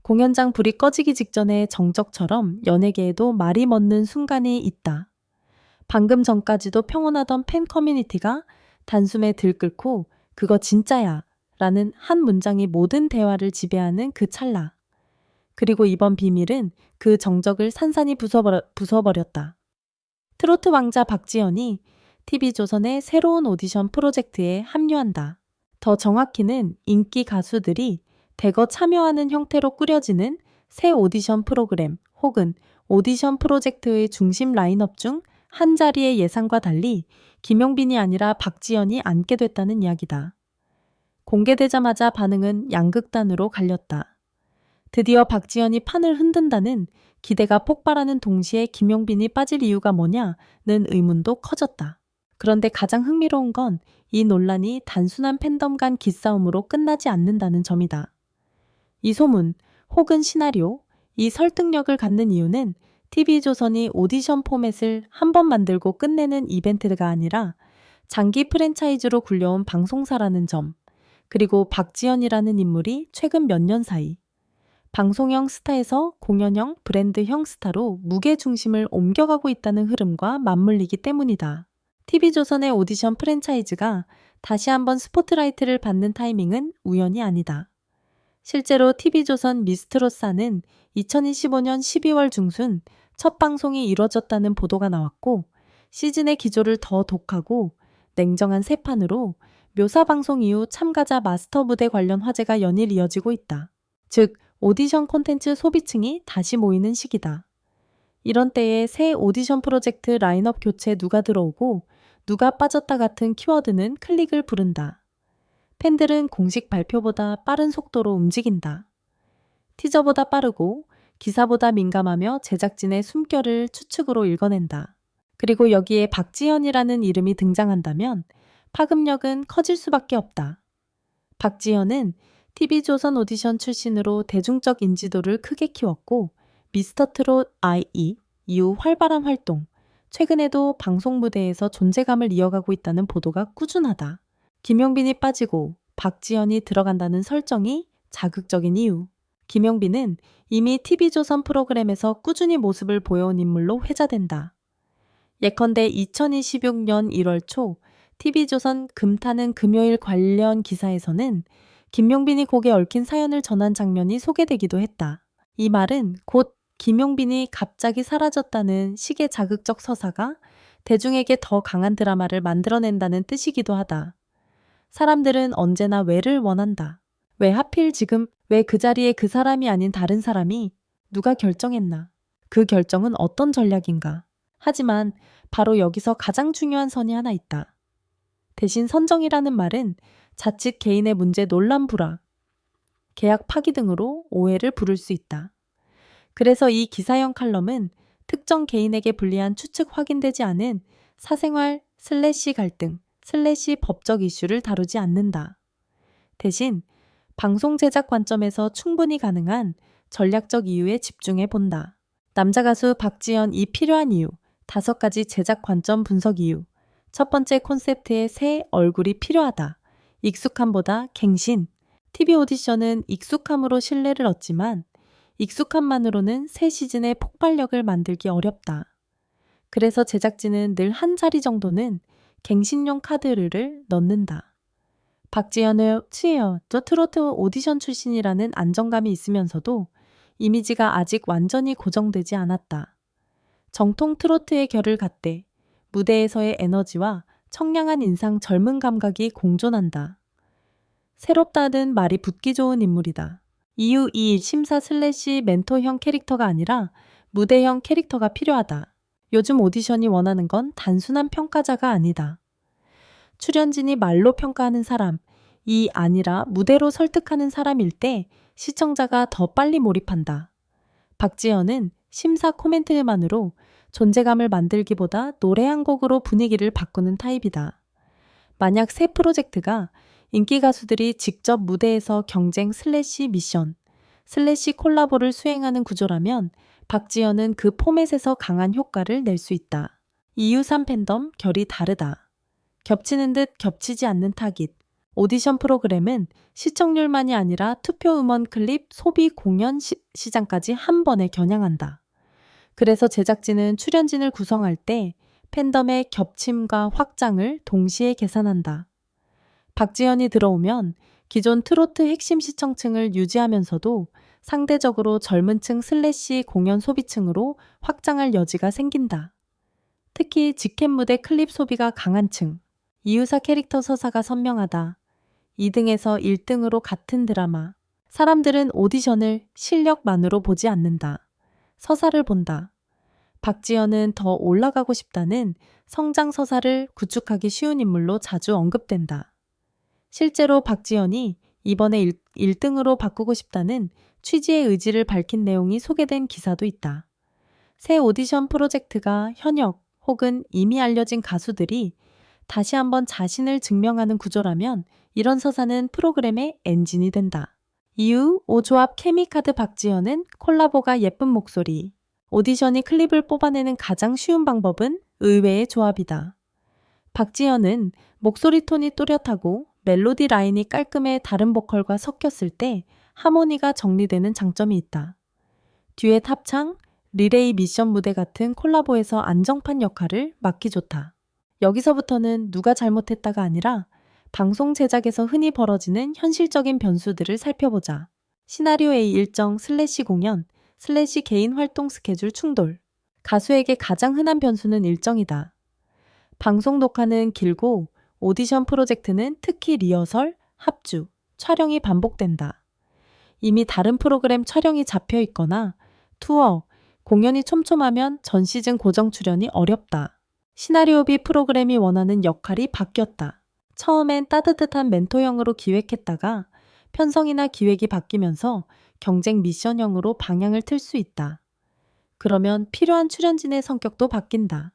공연장 불이 꺼지기 직전에 정적처럼 연예계에도 말이 멎는 순간이 있다. 방금 전까지도 평온하던 팬 커뮤니티가 단숨에 들끓고 그거 진짜야 라는 한 문장이 모든 대화를 지배하는 그 찰나. 그리고 이번 비밀은 그 정적을 산산이 부숴버렸다. 트로트 왕자 박지연이 TV조선의 새로운 오디션 프로젝트에 합류한다. 더 정확히는 인기 가수들이 대거 참여하는 형태로 꾸려지는 새 오디션 프로그램 혹은 오디션 프로젝트의 중심 라인업 중 한 자리의 예상과 달리 김용빈이 아니라 박지연이 앉게 됐다는 이야기다. 공개되자마자 반응은 양극단으로 갈렸다. 드디어 박지연이 판을 흔든다는 기대가 폭발하는 동시에 김용빈이 빠질 이유가 뭐냐는 의문도 커졌다. 그런데 가장 흥미로운 건 이 논란이 단순한 팬덤 간 기싸움으로 끝나지 않는다는 점이다. 이 소문 혹은 시나리오, 이 설득력을 갖는 이유는 TV조선이 오디션 포맷을 한 번 만들고 끝내는 이벤트가 아니라 장기 프랜차이즈로 굴려온 방송사라는 점, 그리고 박지연이라는 인물이 최근 몇 년 사이 방송형 스타에서 공연형, 브랜드형 스타로 무게중심을 옮겨가고 있다는 흐름과 맞물리기 때문이다. TV조선의 오디션 프랜차이즈가 다시 한번 스포트라이트를 받는 타이밍은 우연이 아니다. 실제로 TV조선 미스트롯사는 2025년 12월 중순 첫 방송이 이뤄졌다는 보도가 나왔고 시즌의 기조를 더 독하고 냉정한 새 판으로 묘사 방송 이후 참가자 마스터 무대 관련 화제가 연일 이어지고 있다. 즉, 오디션 콘텐츠 소비층이 다시 모이는 시기다. 이런 때에 새 오디션 프로젝트 라인업 교체 누가 들어오고 누가 빠졌다 같은 키워드는 클릭을 부른다. 팬들은 공식 발표보다 빠른 속도로 움직인다. 티저보다 빠르고 기사보다 민감하며 제작진의 숨결을 추측으로 읽어낸다. 그리고 여기에 박지연이라는 이름이 등장한다면 파급력은 커질 수밖에 없다. 박지연은 TV조선 오디션 출신으로 대중적 인지도를 크게 키웠고 미스터트롯 IE 이후 활발한 활동, 최근에도 방송 무대에서 존재감을 이어가고 있다는 보도가 꾸준하다. 김용빈이 빠지고 박지연이 들어간다는 설정이 자극적인 이유. 김용빈은 이미 TV조선 프로그램에서 꾸준히 모습을 보여온 인물로 회자된다. 예컨대 2026년 1월 초 TV조선 금타는 금요일 관련 기사에서는 김용빈이 곡에 얽힌 사연을 전한 장면이 소개되기도 했다. 이 말은 곧 김용빈이 갑자기 사라졌다는 식의 자극적 서사가 대중에게 더 강한 드라마를 만들어낸다는 뜻이기도 하다. 사람들은 언제나 왜를 원한다. 왜 하필 지금, 왜 그 자리에 그 사람이 아닌 다른 사람이 누가 결정했나? 그 결정은 어떤 전략인가? 하지만 바로 여기서 가장 중요한 선이 하나 있다. 대신 선정이라는 말은 자칫 개인의 문제 논란 불화, 계약 파기 등으로 오해를 부를 수 있다. 그래서 이 기사형 칼럼은 특정 개인에게 불리한 추측 확인되지 않은 사생활 / 갈등 / 법적 이슈를 다루지 않는다. 대신 방송 제작 관점에서 충분히 가능한 전략적 이유에 집중해 본다. 남자 가수 박지연이 필요한 이유, 5가지 제작 관점 분석 이유. 첫 번째 콘셉트의 새 얼굴이 필요하다. 익숙함보다 갱신. TV 오디션은 익숙함으로 신뢰를 얻지만 익숙함만으로는 새 시즌의 폭발력을 만들기 어렵다. 그래서 제작진은 늘 한 자리 정도는 갱신용 카드를 넣는다. 박지연의 저 트로트 오디션 출신이라는 안정감이 있으면서도 이미지가 아직 완전히 고정되지 않았다. 정통 트로트의 결을 갖대 무대에서의 에너지와 청량한 인상 젊은 감각이 공존한다. 새롭다는 말이 붙기 좋은 인물이다. 이유 2 심사 / 멘토형 캐릭터가 아니라 무대형 캐릭터가 필요하다. 요즘 오디션이 원하는 건 단순한 평가자가 아니다. 출연진이 말로 평가하는 사람이 아니라 무대로 설득하는 사람일 때 시청자가 더 빨리 몰입한다. 박지연은 심사 코멘트만으로 존재감을 만들기보다 노래 한 곡으로 분위기를 바꾸는 타입이다. 만약 새 프로젝트가 인기 가수들이 직접 무대에서 경쟁 / 미션 / 콜라보를 수행하는 구조라면 박지연은 그 포맷에서 강한 효과를 낼 수 있다. 이유 3 팬덤 결이 다르다. 겹치는 듯 겹치지 않는 타깃. 오디션 프로그램은 시청률만이 아니라 투표 음원 클립, 소비 공연 시장까지 한 번에 겨냥한다. 그래서 제작진은 출연진을 구성할 때 팬덤의 겹침과 확장을 동시에 계산한다. 박지현이 들어오면 기존 트로트 핵심 시청층을 유지하면서도 상대적으로 젊은 층 슬래시 공연 소비층으로 확장할 여지가 생긴다. 특히 직캠 무대 클립 소비가 강한 층, 이유사 캐릭터 서사가 선명하다. 2등에서 1등으로 같은 드라마. 사람들은 오디션을 실력만으로 보지 않는다. 서사를 본다. 박지현은 더 올라가고 싶다는 성장 서사를 구축하기 쉬운 인물로 자주 언급된다. 실제로 박지현이 이번에 1등으로 바꾸고 싶다는 취지의 의지를 밝힌 내용이 소개된 기사도 있다. 새 오디션 프로젝트가 현역 혹은 이미 알려진 가수들이 다시 한번 자신을 증명하는 구조라면 이런 서사는 프로그램의 엔진이 된다. 이후 오조합 케미카드 박지현은 콜라보가 예쁜 목소리. 오디션이 클립을 뽑아내는 가장 쉬운 방법은 의외의 조합이다. 박지현은 목소리 톤이 또렷하고 멜로디 라인이 깔끔해 다른 보컬과 섞였을 때 하모니가 정리되는 장점이 있다. 듀엣 합창, 리레이 미션 무대 같은 콜라보에서 안정판 역할을 맡기 좋다. 여기서부터는 누가 잘못했다가 아니라 방송 제작에서 흔히 벌어지는 현실적인 변수들을 살펴보자. 시나리오의 일정 슬래시 공연, 슬래시 개인 활동 스케줄 충돌. 가수에게 가장 흔한 변수는 일정이다. 방송 녹화는 길고 오디션 프로젝트는 특히 리허설, 합주, 촬영이 반복된다. 이미 다른 프로그램 촬영이 잡혀 있거나 투어, 공연이 촘촘하면 전 시즌 고정 출연이 어렵다. 시나리오비 프로그램이 원하는 역할이 바뀌었다. 처음엔 따뜻한 멘토형으로 기획했다가 편성이나 기획이 바뀌면서 경쟁 미션형으로 방향을 틀 수 있다. 그러면 필요한 출연진의 성격도 바뀐다.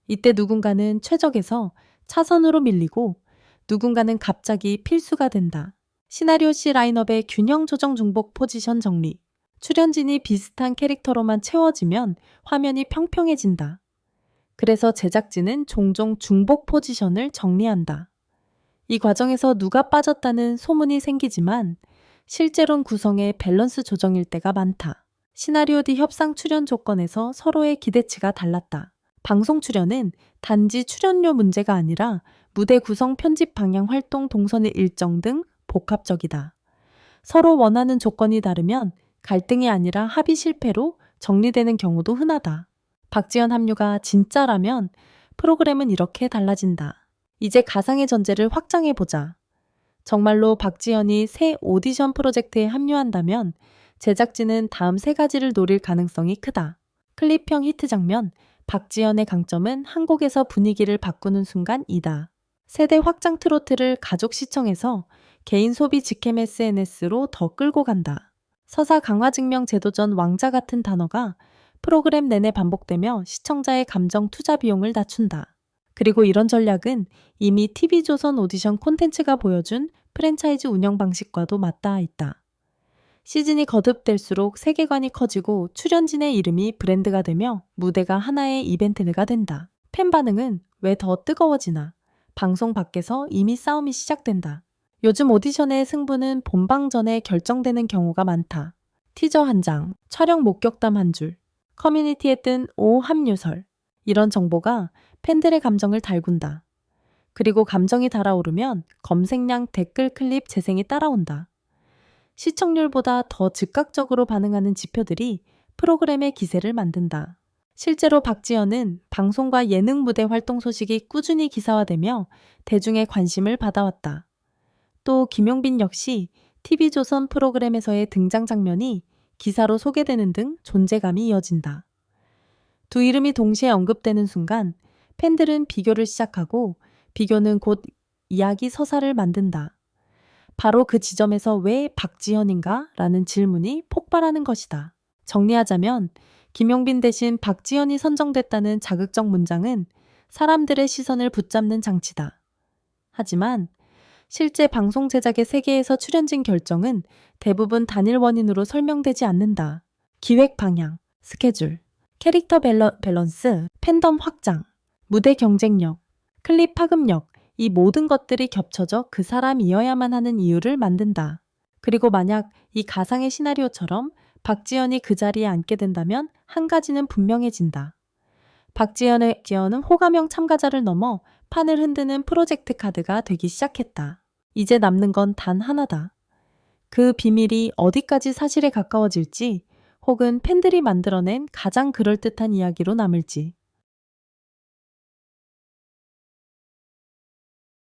이때 누군가는 최적에서 차선으로 밀리고 누군가는 갑자기 필수가 된다. 시나리오 C 라인업의 균형 조정 중복 포지션 정리. 출연진이 비슷한 캐릭터로만 채워지면 화면이 평평해진다. 그래서 제작진은 종종 중복 포지션을 정리한다. 이 과정에서 누가 빠졌다는 소문이 생기지만 실제론 구성의 밸런스 조정일 때가 많다. 시나리오 D 협상 출연 조건에서 서로의 기대치가 달랐다. 방송 출연은 단지 출연료 문제가 아니라 무대 구성, 편집 방향, 활동 동선의 일정 등 복합적이다. 서로 원하는 조건이 다르면 갈등이 아니라 합의 실패로 정리되는 경우도 흔하다. 박지현 합류가 진짜라면 프로그램은 이렇게 달라진다. 이제 가상의 전제를 확장해보자. 정말로 박지현이 새 오디션 프로젝트에 합류한다면 제작진은 다음 세 가지를 노릴 가능성이 크다. 클립형 히트 장면, 박지현의 강점은 한 곡에서 분위기를 바꾸는 순간이다. 세대 확장 트로트를 가족 시청에서 개인 소비 직캠 SNS로 더 끌고 간다. 서사 강화 증명 제도 전 왕자 같은 단어가 프로그램 내내 반복되며 시청자의 감정 투자 비용을 낮춘다. 그리고 이런 전략은 이미 TV조선 오디션 콘텐츠가 보여준 프랜차이즈 운영 방식과도 맞닿아 있다. 시즌이 거듭될수록 세계관이 커지고 출연진의 이름이 브랜드가 되며 무대가 하나의 이벤트가 된다. 팬 반응은 왜 더 뜨거워지나? 방송 밖에서 이미 싸움이 시작된다. 요즘 오디션의 승부는 본방 전에 결정되는 경우가 많다. 티저 한 장, 촬영 목격담 한 줄, 커뮤니티에 뜬 오 합류설. 이런 정보가 팬들의 감정을 달군다. 그리고 감정이 달아오르면 검색량, 댓글, 클립, 재생이 따라온다. 시청률보다 더 즉각적으로 반응하는 지표들이 프로그램의 기세를 만든다. 실제로 박지현은 방송과 예능 무대 활동 소식이 꾸준히 기사화되며 대중의 관심을 받아왔다. 또 김용빈 역시 TV조선 프로그램에서의 등장 장면이 기사로 소개되는 등 존재감이 이어진다. 두 이름이 동시에 언급되는 순간 팬들은 비교를 시작하고 비교는 곧 이야기 서사를 만든다. 바로 그 지점에서 왜 박지현인가? 라는 질문이 폭발하는 것이다. 정리하자면 김용빈 대신 박지현이 선정됐다는 자극적 문장은 사람들의 시선을 붙잡는 장치다. 하지만 실제 방송 제작의 세계에서 출연진 결정은 대부분 단일 원인으로 설명되지 않는다. 기획 방향, 스케줄, 캐릭터 밸런스, 팬덤 확장, 무대 경쟁력, 클립 파급력, 이 모든 것들이 겹쳐져 그 사람이어야만 하는 이유를 만든다. 그리고 만약 이 가상의 시나리오처럼 박지연이 그 자리에 앉게 된다면 한 가지는 분명해진다. 박지연은 호감형 참가자를 넘어 판을 흔드는 프로젝트 카드가 되기 시작했다. 이제 남는 건 단 하나다. 그 비밀이 어디까지 사실에 가까워질지, 혹은 팬들이 만들어낸 가장 그럴듯한 이야기로 남을지.